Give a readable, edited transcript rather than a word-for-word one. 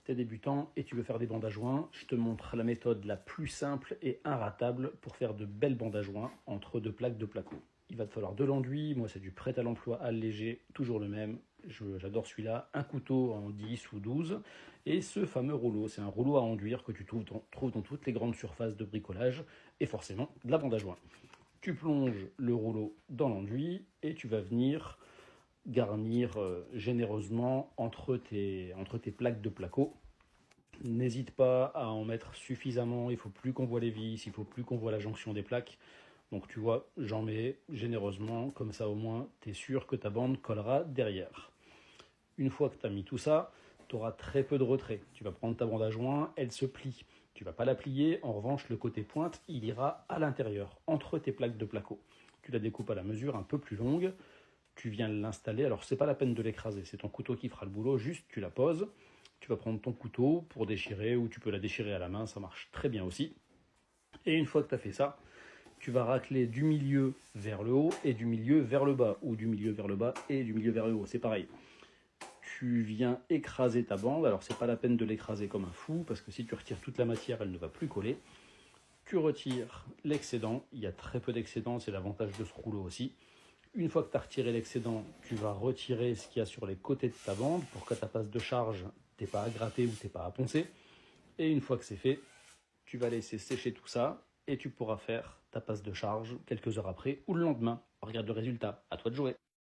Tu es débutant et tu veux faire des bandes à joint, je te montre la méthode la plus simple et inratable pour faire de belles bandes à joint entre deux plaques de placo. Il va te falloir de l'enduit, moi c'est du prêt à l'emploi allégé, toujours le même, j'adore celui-là, un couteau en 10 ou 12, et ce fameux rouleau, c'est un rouleau à enduire que tu trouves dans toutes les grandes surfaces de bricolage, et forcément de la bande à joint. Tu plonges le rouleau dans l'enduit et tu vas venir garnir généreusement entre tes plaques de placo. N'hésite pas à en mettre suffisamment, il ne faut plus qu'on voit les vis, il ne faut plus qu'on voit la jonction des plaques. Donc tu vois, j'en mets généreusement, comme ça au moins tu es sûr que ta bande collera derrière. Une fois que tu as mis tout ça, tu auras très peu de retrait. Tu vas prendre ta bande à joint, elle se plie. Tu ne vas pas la plier, en revanche le côté pointe, il ira à l'intérieur, entre tes plaques de placo. Tu la découpes à la mesure un peu plus longue, tu viens l'installer, alors c'est pas la peine de l'écraser, c'est ton couteau qui fera le boulot, juste tu la poses, tu vas prendre ton couteau pour déchirer, ou tu peux la déchirer à la main, ça marche très bien aussi. Et une fois que tu as fait ça, tu vas racler du milieu vers le haut et du milieu vers le bas, ou du milieu vers le bas et du milieu vers le haut, c'est pareil. Tu viens écraser ta bande, alors c'est pas la peine de l'écraser comme un fou, parce que si tu retires toute la matière, elle ne va plus coller. Tu retires l'excédent, il y a très peu d'excédent, c'est l'avantage de ce rouleau aussi. Une fois que tu as retiré l'excédent, tu vas retirer ce qu'il y a sur les côtés de ta bande pour que ta passe de charge, t'es pas à gratter ou t'es pas à poncer. Et une fois que c'est fait, tu vas laisser sécher tout ça et tu pourras faire ta passe de charge quelques heures après ou le lendemain. Regarde le résultat, à toi de jouer.